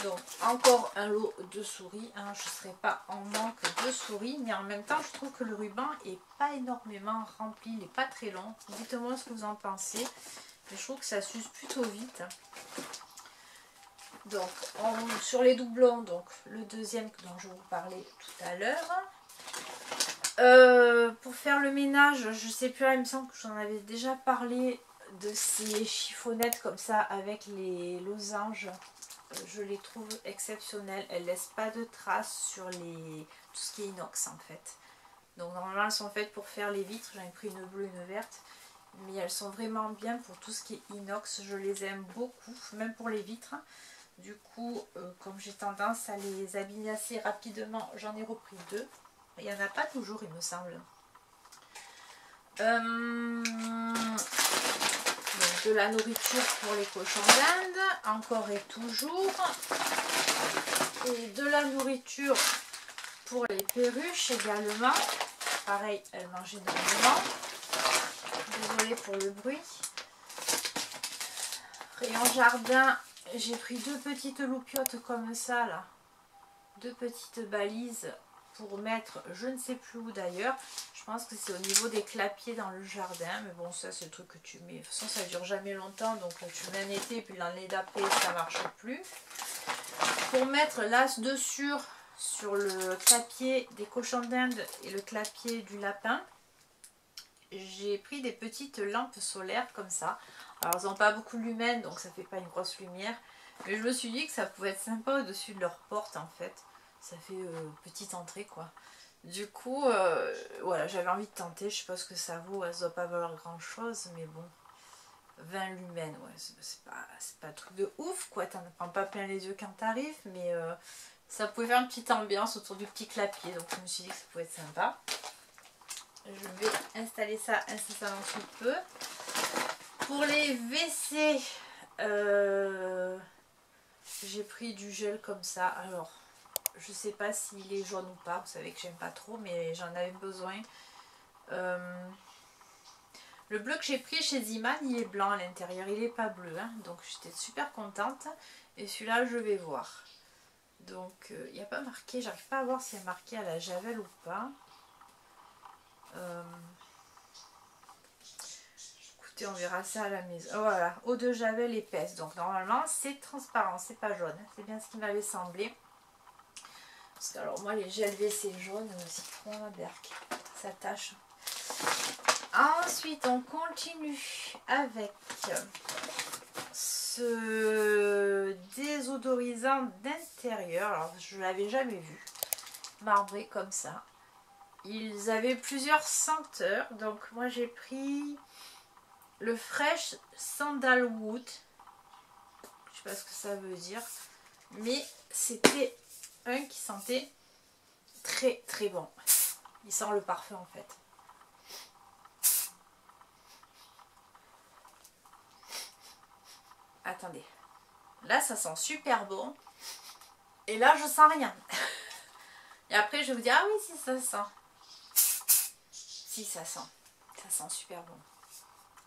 donc encore un lot de souris. Hein, je ne serai pas en manque de souris, mais en même temps, je trouve que le ruban est pas énormément rempli, il n'est pas très long. Dites-moi ce que vous en pensez. Je trouve que ça s'use plutôt vite. Donc sur les doublons, donc le deuxième dont je vous parlais tout à l'heure. Pour faire le ménage, je sais plus, il me semble que j'en avais déjà parlé de ces chiffonnettes comme ça avec les losanges. Je les trouve exceptionnelles. Elles laissent pas de traces sur tout ce qui est inox en fait. Donc normalement elles sont faites pour faire les vitres. J'en ai pris une bleue, une verte. Mais elles sont vraiment bien pour tout ce qui est inox. Je les aime beaucoup, même pour les vitres. Du coup, comme j'ai tendance à les abîmer assez rapidement, j'en ai repris deux. Il n'y en a pas toujours, il me semble. Donc de la nourriture pour les cochons d'Inde, encore et toujours. Et de la nourriture pour les perruches également. Pareil, elles mangent énormément. Désolée pour le bruit. Rayon jardin, j'ai pris deux petites loupiottes comme ça là. Deux petites balises pour mettre, je ne sais plus où d'ailleurs. Je pense que c'est au niveau des clapiers dans le jardin. Mais bon, ça c'est le truc que tu mets. De toute façon, ça dure jamais longtemps. Donc là, tu mets un été et puis l'année d'après, ça ne marche plus. Pour mettre l'as dessus sur le clapier des cochons d'Inde et le clapier du lapin, j'ai pris des petites lampes solaires comme ça. Alors, elles n'ont pas beaucoup de lumen, donc ça fait pas une grosse lumière. Mais je me suis dit que ça pouvait être sympa au-dessus de leur porte en fait. Ça fait petite entrée quoi. Du coup, voilà, j'avais envie de tenter. Je sais pas ce que ça vaut. Elles ne doivent pas valoir grand chose, mais bon. 20 lumens, ouais, c'est pas un truc de ouf quoi. T'en prends pas plein les yeux quand t'arrives, mais ça pouvait faire une petite ambiance autour du petit clapier. Donc je me suis dit que ça pouvait être sympa. Je vais installer ça incessamment sous peu. Pour les WC, j'ai pris du gel comme ça. Alors, je sais pas s'il est jaune ou pas. Vous savez que j'aime pas trop, mais j'en avais besoin. Le bleu que j'ai pris chez Ziman, il est blanc à l'intérieur. Il n'est pas bleu. Hein, donc, j'étais super contente. Et celui-là, je vais voir. Donc, il n'y a pas marqué. J'arrive pas à voir s'il y a marqué à la javel ou pas. Écoutez, on verra ça à la maison. Oh, voilà, eau de javel épaisse. Donc normalement c'est transparent, c'est pas jaune. C'est bien ce qui m'avait semblé. Parce que alors moi les gels WC jaunes, citron, berk, ça tâche. Ensuite on continue avec ce désodorisant d'intérieur. Alors je l'avais jamais vu. Marbré comme ça. Ils avaient plusieurs senteurs. Donc moi j'ai pris le Fresh Sandalwood. Je sais pas ce que ça veut dire. Mais c'était un qui sentait très très bon. Il sent le parfum en fait. Attendez. Là ça sent super bon. Et là je sens rien. Et après je vais vous dire, ah oui si ça sent. Si ça sent. Ça sent super bon.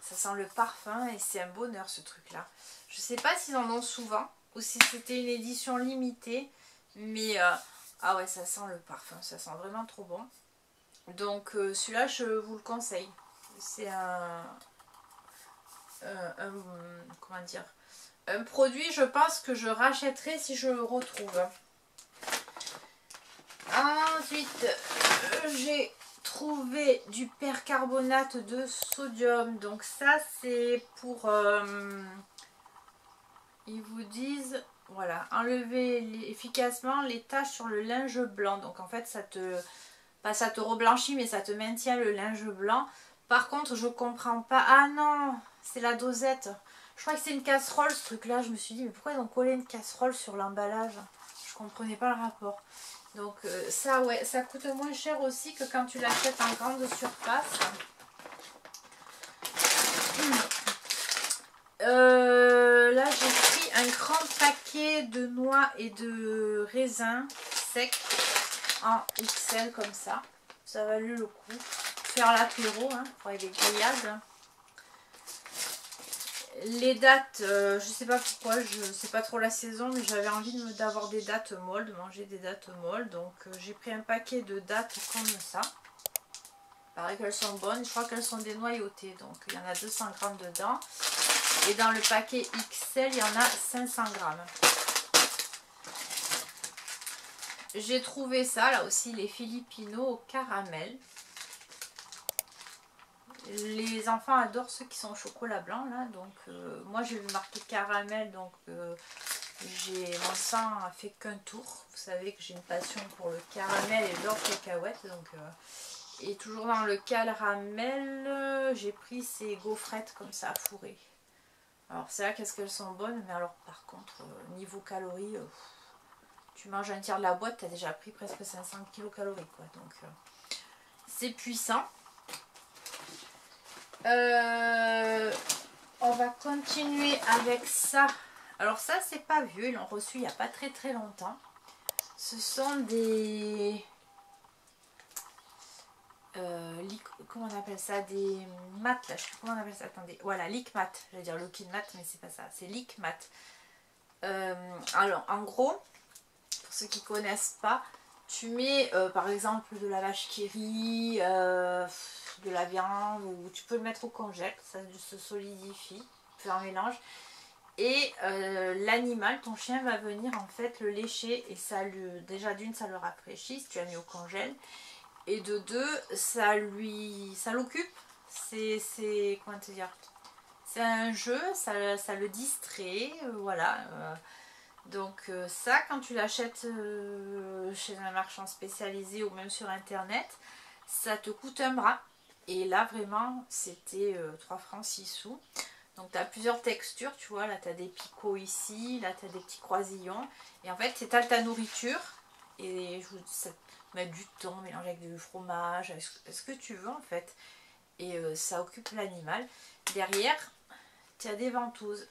Ça sent le parfum et c'est un bonheur ce truc là. Je sais pas s'ils en ont souvent ou si c'était une édition limitée. Mais ah ouais, ça sent le parfum, ça sent vraiment trop bon. Donc celui-là je vous le conseille. C'est comment dire, un produit je pense que je rachèterai si je le retrouve. Ensuite j'ai trouvé du percarbonate de sodium. Donc ça c'est pour ils vous disent voilà, enlever efficacement les taches sur le linge blanc. Donc en fait ça te pas ça te reblanchit mais ça te maintient le linge blanc. Par contre je comprends pas. Ah non, c'est la dosette. Je crois que c'est une casserole ce truc là. Je me suis dit mais pourquoi ils ont collé une casserole sur l'emballage? Je comprenais pas le rapport. Donc ça ouais, ça coûte moins cher aussi que quand tu l'achètes en grande surface. Là j'ai pris un grand paquet de noix et de raisins secs en XL comme ça. Ça a valu le coup. Faire l'apéro hein, pour les grillades. Les dates, je sais pas pourquoi, je sais pas trop la saison, mais j'avais envie d'avoir des dates molles, de manger des dates molles. Donc j'ai pris un paquet de dates comme ça. Pareil qu'elles sont bonnes, je crois qu'elles sont dénoyautées. Donc il y en a 200 grammes dedans. Et dans le paquet XL, il y en a 500 grammes. J'ai trouvé ça, là aussi, les Filipinos au caramel. Les enfants adorent ceux qui sont au chocolat blanc, là. Donc, moi, j'ai vu marqué caramel, donc mon sang a fait qu'un tour. Vous savez que j'ai une passion pour le caramel et l'or cacahuète. Donc, et toujours dans le caramel, j'ai pris ces gaufrettes comme ça, fourrées. Alors, c'est là qu'est-ce qu'elles sont bonnes, mais alors, par contre, niveau calories... tu manges un tiers de la boîte, tu as déjà pris presque 500 kcal quoi. Donc c'est puissant. On va continuer avec ça. Alors ça c'est pas vieux, ils l'ont reçu il n'y a pas très longtemps. Ce sont des... comment on appelle ça? Des mat là, je sais plus comment on appelle ça. Attendez, voilà, Lick Mat. J'allais dire Liquid Mat, mais c'est pas ça. C'est Lick Mat. Alors en gros... Pour ceux qui ne connaissent pas, tu mets par exemple de la vache qui rit, de la viande, ou tu peux le mettre au congèle, ça se solidifie, faire un mélange. Et l'animal, ton chien va venir en fait le lécher et ça lui, déjà d'une ça le rafraîchit si tu as mis au congèle. Et de deux, ça l'occupe, c'est comment te dire, c'est un jeu, ça le distrait, voilà. Donc ça, quand tu l'achètes chez un marchand spécialisé ou même sur internet, ça te coûte un bras. Et là vraiment, c'était 3 francs 6 sous. Donc tu as plusieurs textures, tu vois, là tu as des picots ici, là tu as des petits croisillons. Et en fait, tu étales ta nourriture et ça te met du thon mélangé avec du fromage, ce que tu veux en fait. Et ça occupe l'animal. Derrière, tu as des ventouses.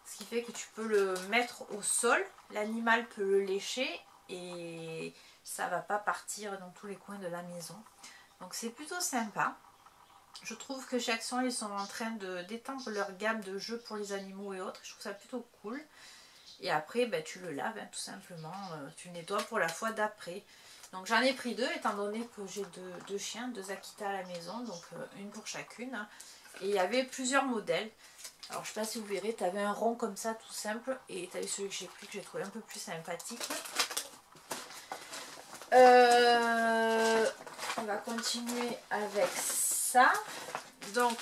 Ce qui fait que tu peux le mettre au sol, l'animal peut le lécher et ça va pas partir dans tous les coins de la maison. Donc c'est plutôt sympa. Je trouve que chez Action, ils sont en train d'étendre leur gamme de jeux pour les animaux et autres. Je trouve ça plutôt cool. Et après, ben, tu le laves, hein, tout simplement. Tu le nettoies pour la fois d'après. Donc j'en ai pris 2, étant donné que j'ai deux chiens, 2 Akita à la maison. Donc une pour chacune. Et il y avait plusieurs modèles. Alors je sais pas si vous verrez, tu avais un rond comme ça tout simple et tu avais celui que j'ai pris que j'ai trouvé un peu plus sympathique. On va continuer avec ça. Donc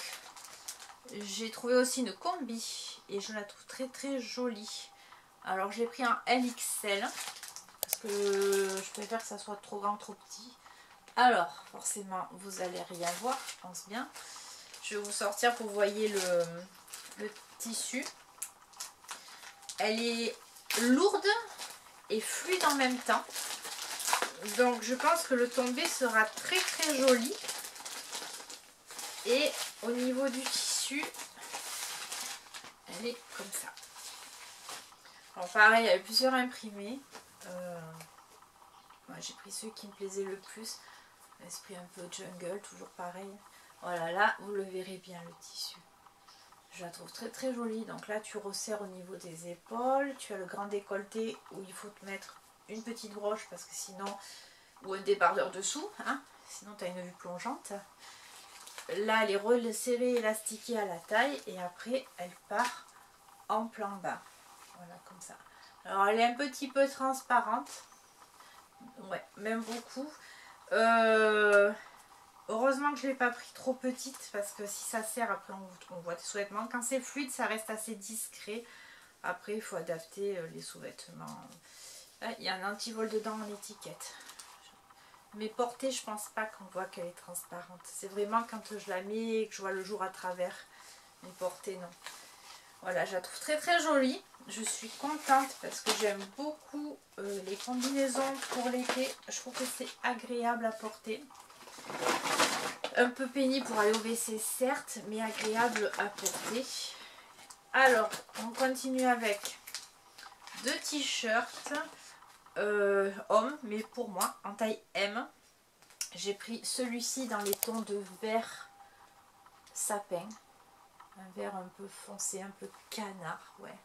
j'ai trouvé aussi une combi et je la trouve très jolie. Alors j'ai pris un LXL parce que je préfère que ça soit trop grand trop petit. Alors forcément vous allez rien voir, je pense bien. Je vais vous sortir pour que vous voyez le tissu. Elle est lourde et fluide en même temps. Donc je pense que le tombé sera très joli. Et au niveau du tissu, elle est comme ça. Alors pareil, il y a plusieurs imprimés. J'ai pris ceux qui me plaisaient le plus. L'esprit un peu jungle, toujours pareil. Voilà, là vous le verrez bien le tissu. Je la trouve très très jolie. Donc là tu resserres au niveau des épaules. Tu as le grand décolleté où il faut te mettre une petite broche parce que sinon, ou un débardeur dessous, hein, sinon tu as une vue plongeante. Là elle est resserrée, élastiquée à la taille et après elle part en plan bas. Voilà, comme ça. Alors elle est un petit peu transparente. Ouais, même beaucoup. Heureusement que je ne l'ai pas pris trop petite parce que si ça serre, après on voit des sous-vêtements. Quand c'est fluide, ça reste assez discret. Après, il faut adapter les sous-vêtements. Là, il y a un antivol dedans en étiquette. Mais portée, je pense pas qu'on voit qu'elle est transparente. C'est vraiment quand je la mets et que je vois le jour à travers. Mais portée, non. Voilà, je la trouve très très jolie. Je suis contente parce que j'aime beaucoup les combinaisons pour l'été. Je trouve que c'est agréable à porter. Un peu pénible pour aller au WC certes, mais agréable à porter. Alors, on continue avec deux t-shirts hommes, mais pour moi, en taille M. J'ai pris celui-ci dans les tons de vert sapin. Un vert un peu foncé, un peu canard, ouais.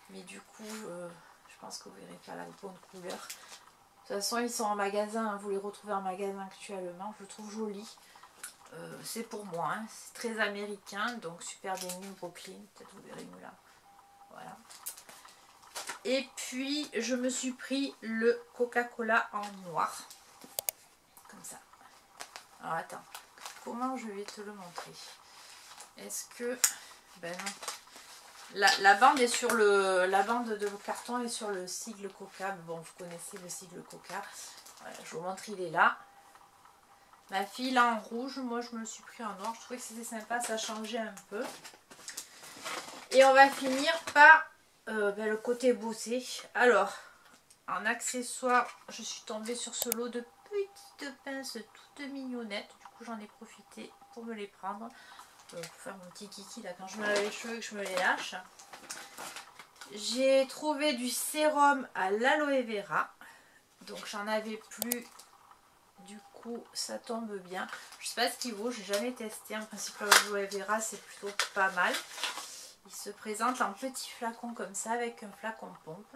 Mais du coup, je pense que vous verrez pas la bonne couleur. De toute façon, ils sont en magasin, hein, vous les retrouvez en magasin actuellement. Je le trouve joli. C'est pour moi, hein. C'est très américain, donc super denim Brooklyn. Peut-être vous verrez nous là. Voilà. Et puis, je me suis pris le Coca-Cola en noir. Comme ça. Alors, attends. Comment je vais te le montrer? Est-ce que... Ben non. La bande est sur le... La bande de carton est sur le sigle Coca. Bon, vous connaissez le sigle Coca. Voilà, je vous montre, il est là. Ma fille l'a en rouge. Moi, je me le suis pris en noir. Je trouvais que c'était sympa. Ça changeait un peu. Et on va finir par le côté beauté. Alors, en accessoire, je suis tombée sur ce lot de petites pinces toutes mignonnettes. Du coup, j'en ai profité pour me les prendre. Pour faire mon petit kiki là quand je me lave les cheveux et que je me les lâche. J'ai trouvé du sérum à l'aloe vera. Donc j'en avais plus. Du coup ça tombe bien. Je sais pas ce qu'il vaut, j'ai jamais testé. En principe l'aloe vera c'est plutôt pas mal. Il se présente en petit flacon comme ça avec un flacon pompe.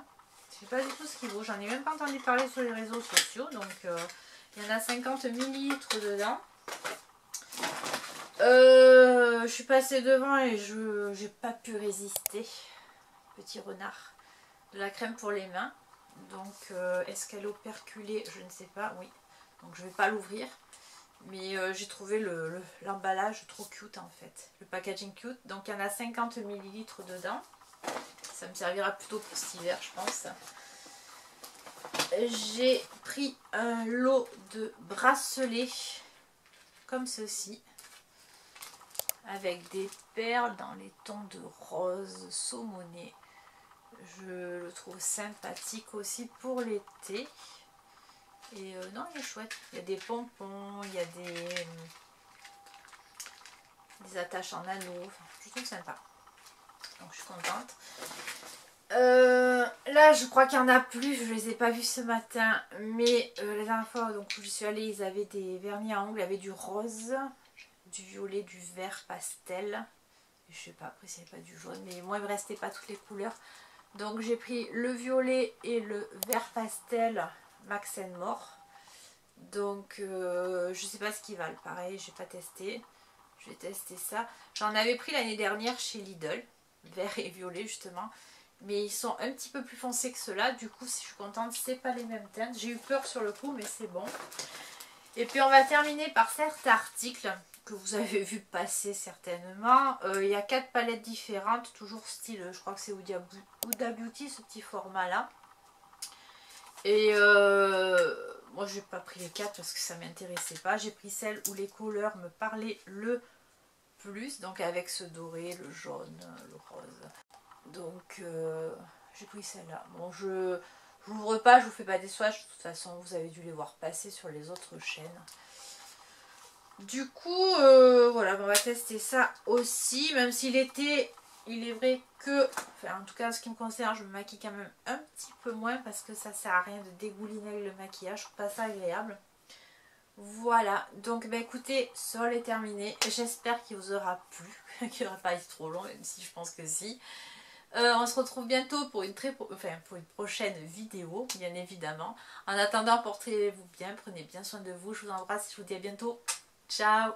Je sais pas du tout ce qu'il vaut. J'en ai même pas entendu parler sur les réseaux sociaux. Donc il y en a 50 ml dedans. Je suis passée devant et je n'ai pas pu résister. Petit renard. De la crème pour les mains. Donc est-ce qu'elle est operculée? Je ne sais pas, oui. Donc je ne vais pas l'ouvrir. Mais j'ai trouvé l'emballage trop cute en fait. Le packaging cute. Donc il y en a 50 ml dedans. Ça me servira plutôt pour cet hiver je pense. J'ai pris un lot de bracelets comme ceci. Avec des perles dans les tons de rose saumoné. Je le trouve sympathique aussi pour l'été. Et non, il est chouette. Il y a des pompons, il y a des attaches en anneau. Enfin, je trouve sympa. Donc je suis contente. Là, je crois qu'il n'y en a plus. Je ne les ai pas vus ce matin. Mais la dernière fois donc, où j'y suis allée, ils avaient des vernis à ongles. Il y avait du rose, du violet, du vert pastel. Je sais pas, après c'est pas du jaune. Mais moi, il me restait pas toutes les couleurs. Donc j'ai pris le violet et le vert pastel Max & More. Donc je sais pas ce qu'ils valent. Pareil, j'ai pas testé. Je vais tester ça. J'en avais pris l'année dernière chez Lidl. Vert et violet justement. Mais ils sont un petit peu plus foncés que ceux-là. Du coup, si je suis contente, c'est pas les mêmes teintes. J'ai eu peur sur le coup, mais c'est bon. Et puis on va terminer par cet article que vous avez vu passer certainement. Il y a 4 palettes différentes, toujours style, je crois que c'est Huda Beauty, ce petit format là. Et moi j'ai pas pris les 4 parce que ça m'intéressait pas. J'ai pris celle où les couleurs me parlaient le plus, donc avec ce doré, le jaune, le rose. Donc j'ai pris celle-là. Bon, je n'ouvre pas, je vous fais pas des swatchs, de toute façon vous avez dû les voir passer sur les autres chaînes. Du coup, voilà, on va tester ça aussi, même si l'été, il est vrai que, enfin en tout cas en ce qui me concerne, je me maquille quand même un petit peu moins parce que ça sert à rien de dégouliner avec le maquillage, je trouve pas ça agréable. Voilà, donc bah écoutez, ce haul est terminé. J'espère qu'il vous aura plu, qu'il n'aura pas été trop long, même si je pense que si. On se retrouve bientôt pour une pour une prochaine vidéo, bien évidemment. En attendant, portez-vous bien, prenez bien soin de vous. Je vous embrasse et je vous dis à bientôt. Ciao!